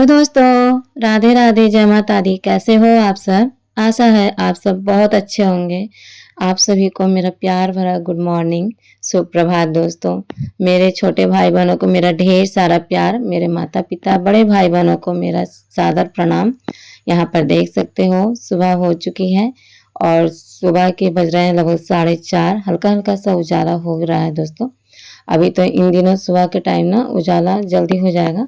दोस्तों, राधे राधे, जय माता दी। कैसे हो आप सब? आशा है आप सब बहुत अच्छे होंगे। आप सभी को मेरा प्यार भरा गुड मॉर्निंग, सुप्रभात दोस्तों। मेरे छोटे भाई बहनों को मेरा ढेर सारा प्यार, मेरे माता पिता बड़े भाई बहनों को मेरा सादर प्रणाम। यहाँ पर देख सकते हो सुबह हो चुकी है और सुबह के बज रहे हैं लगभग 4:30। हल्का हल्का सा उजाला हो रहा है दोस्तों। अभी तो इन दिनों सुबह के टाइम ना उजाला जल्दी हो जाएगा,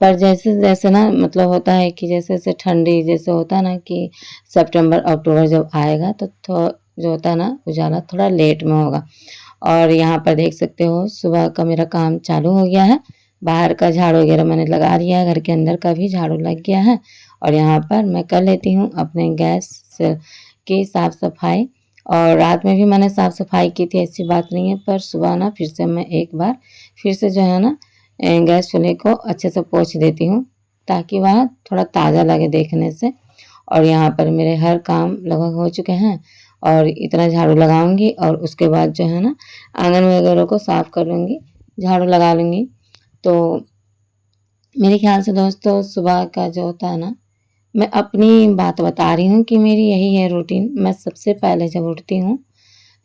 पर जैसे जैसे ना मतलब होता है कि जैसे जैसे ठंडी जैसे होता है ना कि सितंबर अक्टूबर जब आएगा तो जो होता है ना उजाला थोड़ा लेट में होगा। और यहाँ पर देख सकते हो सुबह का मेरा काम चालू हो गया है। बाहर का झाड़ू वगैरह मैंने लगा लिया है, घर के अंदर का भी झाड़ू लग गया है। और यहाँ पर मैं कर लेती हूँ अपने गैस की साफ सफाई। और रात में भी मैंने साफ सफाई की थी, ऐसी बात नहीं है, पर सुबह ना फिर से मैं एक बार फिर से जो है ना गैस चूल्हे को अच्छे से पोंछ देती हूँ ताकि वह थोड़ा ताज़ा लगे देखने से। और यहाँ पर मेरे हर काम लगभग हो चुके हैं और इतना झाड़ू लगाऊंगी और उसके बाद जो है ना आंगन वगैरह को साफ कर लूँगी, झाड़ू लगा लूँगी। तो मेरे ख्याल से दोस्तों सुबह का जो होता है ना, मैं अपनी बात बता रही हूँ कि मेरी यही है रूटीन। मैं सबसे पहले जब उठती हूँ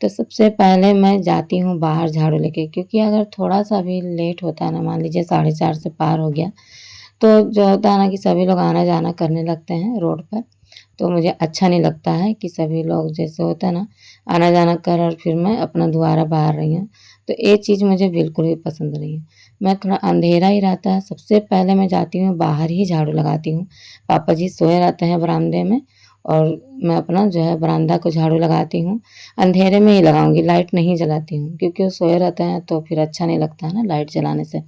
तो सबसे पहले मैं जाती हूँ बाहर झाड़ू लेके, क्योंकि अगर थोड़ा सा भी लेट होता है ना, मान लीजिए 4:30 से पार हो गया, तो जो होता है ना कि सभी लोग आना जाना करने लगते हैं रोड पर। तो मुझे अच्छा नहीं लगता है कि सभी लोग जैसे होता है ना आना जाना कर और फिर मैं अपना दोबारा बाहर रही हूँ। तो ये चीज़ मुझे बिल्कुल भी पसंद नहीं है। मैं थोड़ा अंधेरा ही रहता है, सबसे पहले मैं जाती हूँ बाहर ही झाड़ू लगाती हूँ। पापा जी सोए रहते हैं बरामदे में और मैं अपना जो है बरामदा को झाड़ू लगाती हूँ। अंधेरे में ही लगाऊंगी, लाइट नहीं जलाती हूँ, क्योंकि वो सोए रहते हैं तो फिर अच्छा नहीं लगता है ना लाइट जलाने से।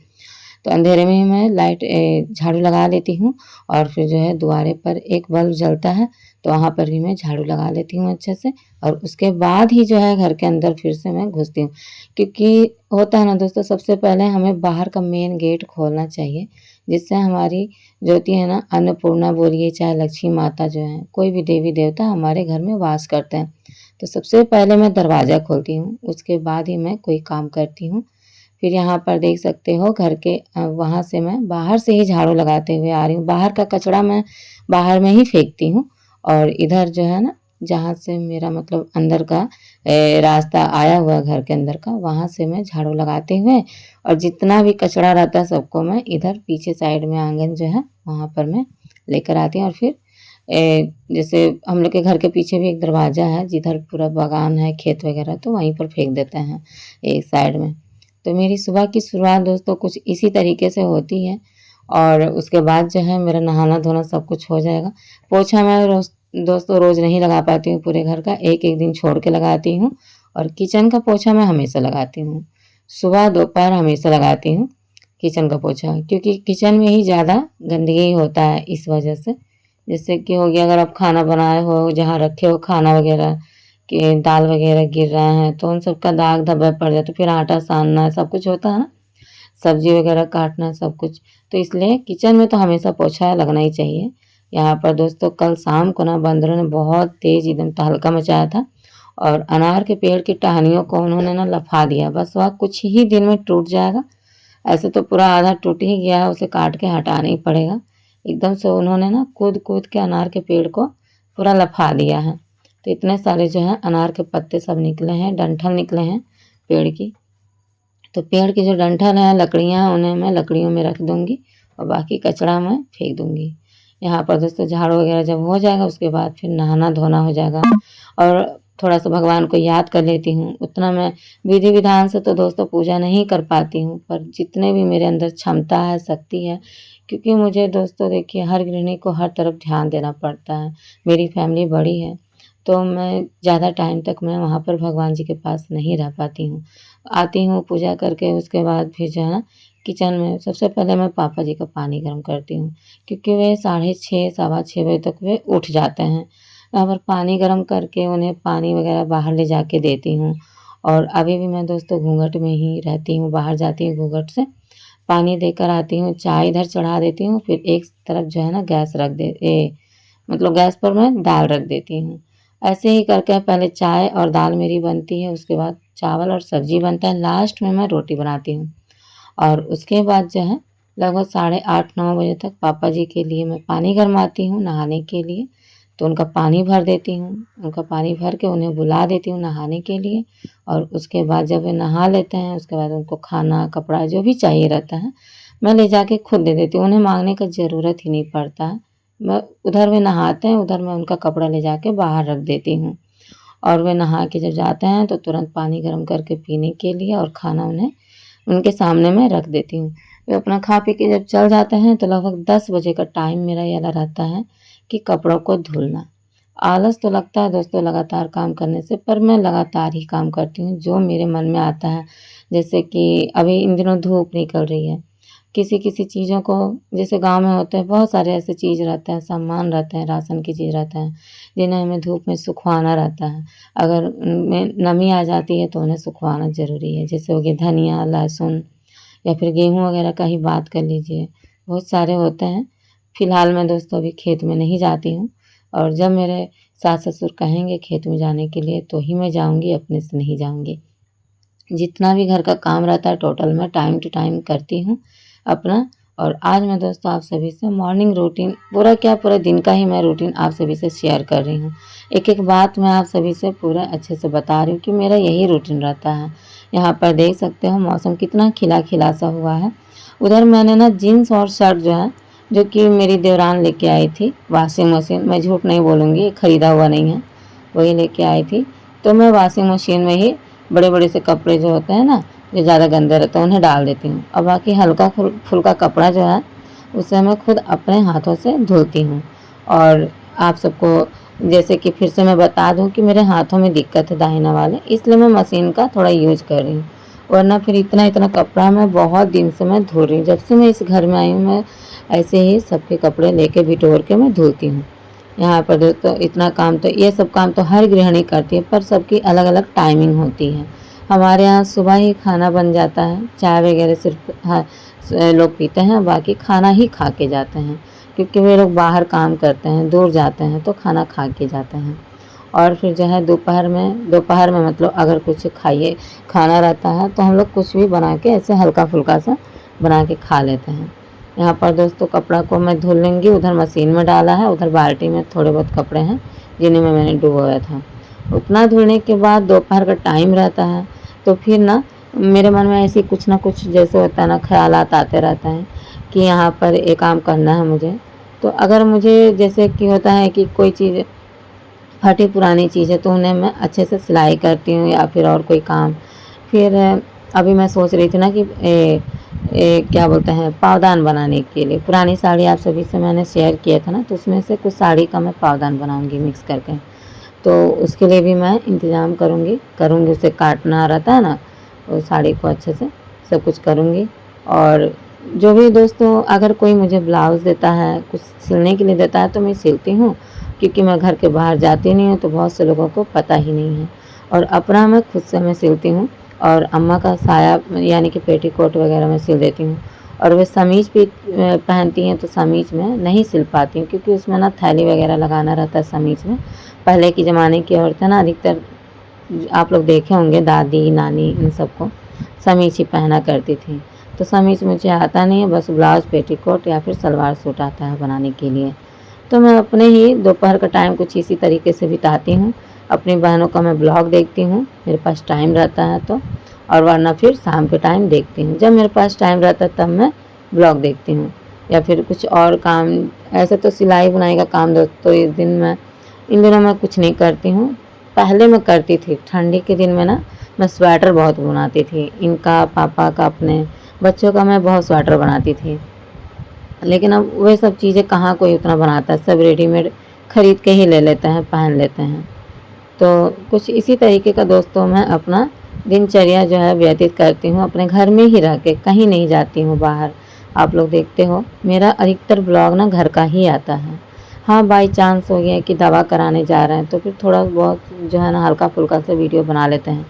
तो अंधेरे में ही मैं झाड़ू लगा लेती हूँ। और फिर जो है द्वारे पर एक बल्ब जलता है तो वहाँ पर भी मैं झाड़ू लगा लेती हूँ अच्छे से। और उसके बाद ही जो है घर के अंदर फिर से मैं घुसती हूँ, क्योंकि होता है ना दोस्तों सबसे पहले हमें बाहर का मेन गेट खोलना चाहिए, जिससे हमारी जो होती है ना अन्नपूर्णा बोलिए चाहे लक्ष्मी माता जो है कोई भी देवी देवता हमारे घर में वास करते हैं। तो सबसे पहले मैं दरवाज़ा खोलती हूँ, उसके बाद ही मैं कोई काम करती हूँ। फिर यहाँ पर देख सकते हो घर के वहाँ से मैं बाहर से ही झाड़ू लगाते हुए आ रही हूँ। बाहर का कचरा मैं बाहर में ही फेंकती हूँ और इधर जो है ना जहाँ से मेरा मतलब अंदर का रास्ता आया हुआ है घर के अंदर का, वहाँ से मैं झाड़ू लगाते हुए और जितना भी कचरा रहता है सबको मैं इधर पीछे साइड में आंगन जो है वहाँ पर मैं लेकर आती हूँ। और फिर जैसे हम लोग के घर के पीछे भी एक दरवाज़ा है जिधर पूरा बागान है खेत वगैरह, तो वहीं पर फेंक देते हैं एक साइड में। तो मेरी सुबह की शुरुआत दोस्तों कुछ इसी तरीके से होती है। और उसके बाद जो है मेरा नहाना धोना सब कुछ हो जाएगा। पोछा मैं रोज़ दोस्तों रोज़ नहीं लगा पाती हूँ पूरे घर का, एक-एक दिन छोड़ के लगाती हूँ। और किचन का पोछा मैं हमेशा लगाती हूँ। सुबह दोपहर हमेशा लगाती हूँ किचन का पोछा, क्योंकि किचन में ही ज़्यादा गंदगी होता है इस वजह से। जैसे कि हो गया अगर आप खाना बनाए हो, जहाँ रखे हो खाना वगैरह कि दाल वगैरह गिर रहा है तो उन सब का दाग धब्बा पड़ जाता है, फिर आटा सानना है सब कुछ होता है ना, सब्जी वगैरह काटना है सब कुछ। तो इसलिए किचन में तो हमेशा पोछा लगना ही चाहिए। यहाँ पर दोस्तों कल शाम को ना बंदरों ने बहुत तेज़ एकदम तहलका मचाया था और अनार के पेड़ की टहनियों को उन्होंने ना लफा दिया। बस वह कुछ ही दिन में टूट जाएगा। ऐसे तो पूरा आधा टूट ही गया है, उसे काट के हटाना ही पड़ेगा। एकदम से उन्होंने ना कूद-कूद के अनार के पेड़ को पूरा लफा दिया है। तो इतने सारे जो है अनार के पत्ते सब निकले हैं, डंठल निकले हैं पेड़ की। तो पेड़ की जो डंठल है, लकड़ियाँ हैं, उन्हें मैं लकड़ियों में रख दूँगी और बाकी कचरा मैं फेंक दूँगी। यहाँ पर दोस्तों झाड़ू वगैरह जब हो जाएगा उसके बाद फिर नहाना धोना हो जाएगा और थोड़ा सा भगवान को याद कर लेती हूँ। उतना मैं विधि विधान से तो दोस्तों पूजा नहीं कर पाती हूँ, पर जितने भी मेरे अंदर क्षमता है, शक्ति है, क्योंकि मुझे दोस्तों देखिए हर गृहिणी को हर तरफ ध्यान देना पड़ता है। मेरी फैमिली बड़ी है, तो मैं ज़्यादा टाइम तक मैं वहाँ पर भगवान जी के पास नहीं रह पाती हूँ। आती हूँ पूजा करके उसके बाद फिर जो है ना किचन में सबसे पहले मैं पापा जी का पानी गर्म करती हूँ, क्योंकि वे 6:30 सवा 6 बजे तक वे उठ जाते हैं। यहाँ पर पानी गर्म करके उन्हें पानी वगैरह बाहर ले जाके देती हूँ। और अभी भी मैं दोस्तों घूँघट में ही रहती हूँ, बाहर जाती हूँ घूँघट से, पानी देकर आती हूँ, चाय इधर चढ़ा देती हूँ, फिर एक तरफ जो है ना गैस रख दे मतलब गैस पर मैं दाल रख देती हूँ। ऐसे ही करके पहले चाय और दाल मेरी बनती है, उसके बाद चावल और सब्ज़ी बनता है, लास्ट में मैं रोटी बनाती हूँ। और उसके बाद जो है लगभग 8:30-9 बजे तक पापा जी के लिए मैं पानी गरमाती हूँ नहाने के लिए। तो उनका पानी भर देती हूँ, उनका पानी भर के उन्हें बुला देती हूँ नहाने के लिए। और उसके बाद जब वे नहा लेते हैं, उसके बाद उनको खाना, कपड़ा जो भी चाहिए रहता है, मैं ले जाके खुद दे देती हूँ। उन्हें माँगने का ज़रूरत ही नहीं पड़ता है। मैं उधर वे नहाते हैं, उधर मैं उनका कपड़ा ले जाके बाहर रख देती हूँ। और वे नहा के जब जाते हैं तो तुरंत पानी गर्म करके पीने के लिए और खाना उन्हें उनके सामने मैं रख देती हूँ। वे अपना खा पी के जब चल जाते हैं तो लगभग 10 बजे का टाइम मेरा ये रहता है कि कपड़ों को धुलना। आलस तो लगता है दोस्तों लगातार काम करने से, पर मैं लगातार ही काम करती हूँ जो मेरे मन में आता है। जैसे कि अभी इन दिनों धूप निकल रही है, किसी-किसी चीज़ों को, जैसे गाँव में होते हैं बहुत सारे ऐसे चीज़ रहते हैं, सामान रहते हैं, राशन की चीज़ रहते हैं, जिन्हें हमें धूप में सुखवाना रहता है। अगर उनमें नमी आ जाती है तो उन्हें सुखवाना ज़रूरी है। जैसे हो गया धनिया, लहसुन या फिर गेहूँ वगैरह का ही बात कर लीजिए, बहुत सारे होते हैं। फ़िलहाल मैं दोस्तों अभी खेत में नहीं जाती हूँ, और जब मेरे सास-ससुर कहेंगे खेत में जाने के लिए तो ही मैं जाऊँगी, अपने से नहीं जाऊँगी। जितना भी घर का काम रहता है टोटल मैं टाइम टू टाइम करती हूँ अपना। और आज मैं दोस्तों आप सभी से मॉर्निंग रूटीन, पूरा क्या पूरा दिन का ही मैं रूटीन आप सभी से शेयर कर रही हूँ। एक-एक बात मैं आप सभी से पूरा अच्छे से बता रही हूँ कि मेरा यही रूटीन रहता है। यहाँ पर देख सकते हो मौसम कितना खिला-खिला सा हुआ है। उधर मैंने ना जीन्स और शर्ट जो है, जो कि मेरी देवरान लेके आई थी वॉशिंग मशीन, मैं झूठ नहीं बोलूँगी, खरीदा हुआ नहीं है, वही लेके आई थी। तो मैं वॉशिंग मशीन में ही बड़े-बड़े से कपड़े जो होते हैं ना, जो ज़्यादा गंदे रहते हैं उन्हें डाल देती हूँ, और बाकी हल्का फुल्का कपड़ा जो है उसे मैं खुद अपने हाथों से धुलती हूँ। और आप सबको जैसे कि फिर से मैं बता दूँ कि मेरे हाथों में दिक्कत है दाहिना वाले, इसलिए मैं मशीन का थोड़ा यूज कर रही हूँ, वरना फिर इतना कपड़ा मैं बहुत दिन से मैं धुल रही हूँ। जब से मैं इस घर में आई हूँ मैं ऐसे ही सबके कपड़े लेके बिटोर के मैं धुलती हूँ। यहाँ पर दोस्तों इतना काम तो, ये सब काम तो हर गृहिणी करती है, पर सबकी अलग-अलग टाइमिंग होती है। हमारे यहाँ सुबह ही खाना बन जाता है, चाय वगैरह सिर्फ हाँ लोग पीते हैं, बाकी खाना ही खा के जाते हैं, क्योंकि वे लोग बाहर काम करते हैं, दूर जाते हैं तो खाना खा के जाते हैं। और फिर जो है दोपहर में मतलब अगर कुछ खाना रहता है तो हम लोग कुछ भी बना के ऐसे हल्का फुल्का सा बना के खा लेते हैं। यहाँ पर दोस्तों कपड़ा को मैं धुल लूँगी, उधर मशीन में डाला है, उधर बाल्टी में थोड़े बहुत कपड़े हैं जिन्हें मैंने डुबोया था। उतना धुलने के बाद दोपहर का टाइम रहता है, तो फिर ना मेरे मन में ऐसी कुछ ना कुछ जैसे होता है ना, ख़यालात आते रहते हैं कि यहाँ पर ये काम करना है मुझे। तो अगर मुझे जैसे कि होता है कि कोई चीज़ फटी पुरानी चीज़ है तो उन्हें मैं अच्छे से सिलाई करती हूँ, या फिर और कोई काम। फिर अभी मैं सोच रही थी ना कि क्या बोलते हैं, पावदान बनाने के लिए पुरानी साड़ी आप सभी से मैंने शेयर किया था ना, तो उसमें से कुछ साड़ी का मैं पावदान बनाऊंगी मिक्स करके। तो उसके लिए भी मैं इंतज़ाम करूँगी उसे काटना रहता है ना, वो साड़ी को अच्छे से सब कुछ करूँगी। और जो भी दोस्तों अगर कोई मुझे ब्लाउज़ देता है, कुछ सिलने के लिए देता है तो मैं सिलती हूँ, क्योंकि मैं घर के बाहर जाती नहीं हूँ तो बहुत से लोगों को पता ही नहीं है। और अपना मैं खुद से मैं सिलती हूँ, और अम्मा का साया यानी कि पेटीकोट वगैरह मैं सिल देती हूँ। और वे समीज़ भी पहनती हैं तो समीज़ में नहीं सिल पाती हूँ, क्योंकि उसमें ना थैली वगैरह लगाना रहता है समीज़ में। पहले के ज़माने की औरतें ना अधिकतर आप लोग देखे होंगे, दादी नानी इन सबको समीज़ ही पहना करती थी। तो समीज़ मुझे आता नहीं है, बस ब्लाउज़ पेटीकोट या फिर सलवार सूट आता है बनाने के लिए। तो मैं अपने ही दोपहर का टाइम कुछ इसी तरीके से बिताती हूँ। अपनी बहनों का मैं ब्लॉग देखती हूँ, मेरे पास टाइम रहता है तो, और वरना फिर शाम के टाइम देखती हूँ। जब मेरे पास टाइम रहता है तब मैं ब्लॉग देखती हूँ, या फिर कुछ और काम। ऐसे तो सिलाई बुनाई का काम दोस्तों इन दिनों मैं कुछ नहीं करती हूँ। पहले मैं करती थी, ठंडी के दिन में ना मैं स्वेटर बहुत बनाती थी, इनका, पापा का, अपने बच्चों का मैं बहुत स्वेटर बनाती थी। लेकिन अब वे सब चीज़ें कहाँ कोई उतना बनाता है, सब रेडीमेड ख़रीद के ही ले लेते हैं, पहन लेते हैं। तो कुछ इसी तरीके का दोस्तों मैं अपना दिनचर्या जो है व्यतीत करती हूँ, अपने घर में ही रह के, कहीं नहीं जाती हूँ बाहर। आप लोग देखते हो मेरा अधिकतर ब्लॉग ना घर का ही आता है। हाँ, बाई चांस हो गया कि दवा कराने जा रहे हैं तो फिर थोड़ा बहुत जो है ना हल्का फुल्का सा वीडियो बना लेते हैं।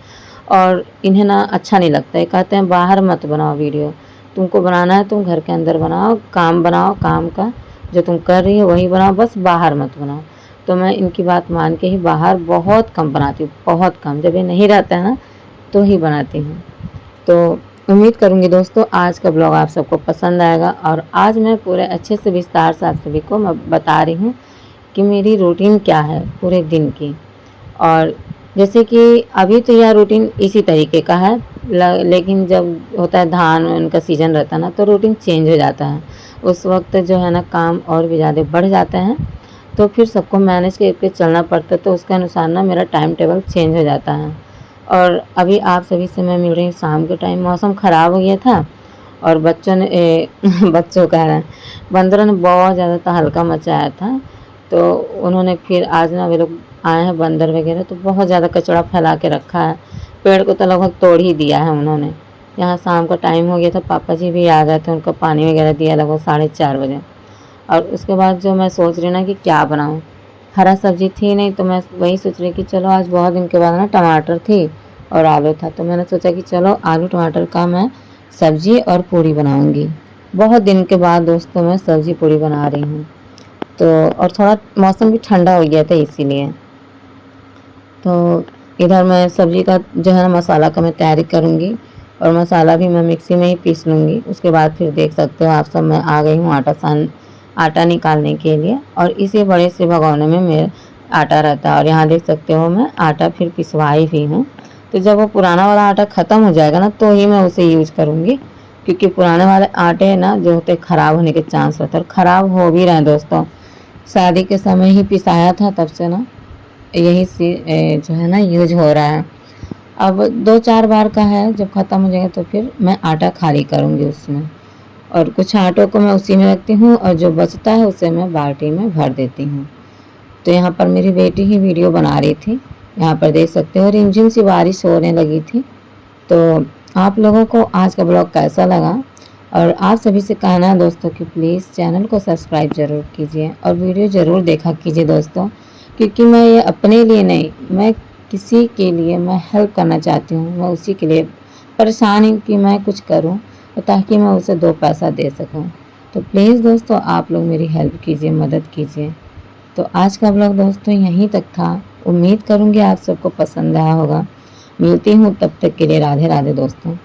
और इन्हें ना अच्छा नहीं लगता है, कहते हैं बाहर मत बनाओ वीडियो, तुमको बनाना है तुम घर के अंदर बनाओ, काम का जो तुम कर रही हो वही बनाओ, बस बाहर मत बनाओ। तो मैं इनकी बात मान के ही बाहर बहुत कम बनाती हूँ, बहुत कम। जब ये नहीं रहता है ना तो ही बनाती हूँ। तो उम्मीद करूँगी दोस्तों आज का ब्लॉग आप सबको पसंद आएगा। और आज मैं पूरे अच्छे से विस्तार से आप सभी को मैं बता रही हूँ कि मेरी रूटीन क्या है पूरे दिन की। और जैसे कि अभी तो यह रूटीन इसी तरीके का है, लेकिन जब होता है धान उनका सीज़न रहता है ना, तो रूटीन चेंज हो जाता है। उस वक्त जो है ना काम और भी ज़्यादा बढ़ जाते हैं, तो फिर सबको मैनेज करके चलना पड़ता है, तो उसके अनुसार ना मेरा टाइम टेबल चेंज हो जाता है। और अभी आप सभी से मैं मिल रही हूँ शाम के टाइम। मौसम ख़राब हो गया था और बच्चों ने बच्चों कह रहे हैं, बंदरों ने बहुत ज़्यादा तहलका मचाया था। तो उन्होंने फिर आज ना वे लोग आए हैं बंदर वगैरह, तो बहुत ज़्यादा कचरा फैला के रखा है। पेड़ को तो लगभग तोड़ ही दिया है उन्होंने। यहाँ शाम का टाइम हो गया था, पापा जी भी आ गए थे, उनको पानी वगैरह दिया लगभग 4:30 बजे। और उसके बाद जो मैं सोच रही ना कि क्या बनाऊँ, हरा सब्जी थी नहीं, तो मैं वही सोच रही कि चलो आज बहुत दिन के बाद ना टमाटर थी और आलू था, तो मैंने सोचा कि चलो आलू टमाटर का मैं सब्जी और पूड़ी बनाऊंगी। बहुत दिन के बाद दोस्तों मैं सब्जी पूड़ी बना रही हूँ। तो और थोड़ा मौसम भी ठंडा हो गया था इसीलिए। तो इधर मैं सब्जी का जो है ना मसाला का मैं तैयारी करूँगी, और मसाला भी मैं मिक्सी में ही पीस लूँगी। उसके बाद फिर देख सकते हो आप सब, मैं आ गई हूँ आटा निकालने के लिए। और इसी बड़े से भगोने में मेरा आटा रहता है, और यहाँ देख सकते हो मैं आटा फिर पिसवाई भी हूँ। तो जब वो पुराना वाला आटा ख़त्म हो जाएगा ना, तो ही मैं उसे यूज करूँगी, क्योंकि पुराने वाले आटे ना जो होते ख़राब होने के चांस होते हैं, और ख़राब हो भी रहे हैं दोस्तों। शादी के समय ही पिसाया था, तब से ना यही जो है ना यूज हो रहा है। अब 2-4 बार का है, जब ख़त्म हो जाएगा तो फिर मैं आटा खाली करूँगी उसमें, और कुछ आटों को मैं उसी में रखती हूँ, और जो बचता है उसे मैं बाल्टी में भर देती हूँ। तो यहाँ पर मेरी बेटी ही वीडियो बना रही थी, यहाँ पर देख सकते हो रिमझिम सी बारिश होने लगी थी। तो आप लोगों को आज का ब्लॉग कैसा लगा, और आप सभी से कहना है दोस्तों कि प्लीज़ चैनल को सब्सक्राइब ज़रूर कीजिए और वीडियो ज़रूर देखा कीजिए दोस्तों, क्योंकि मैं ये अपने लिए नहीं, मैं किसी के लिए मैं हेल्प करना चाहती हूँ। मैं उसी के लिए परेशान हूँ कि मैं कुछ करूँ ताकि मैं उसे 2 पैसा दे सकूँ। तो प्लीज़ दोस्तों आप लोग मेरी हेल्प कीजिए, मदद कीजिए। तो आज का ब्लॉग दोस्तों यहीं तक था। उम्मीद करूँगी आप सबको पसंद आया होगा। मिलती हूँ, तब तक के लिए राधे राधे दोस्तों।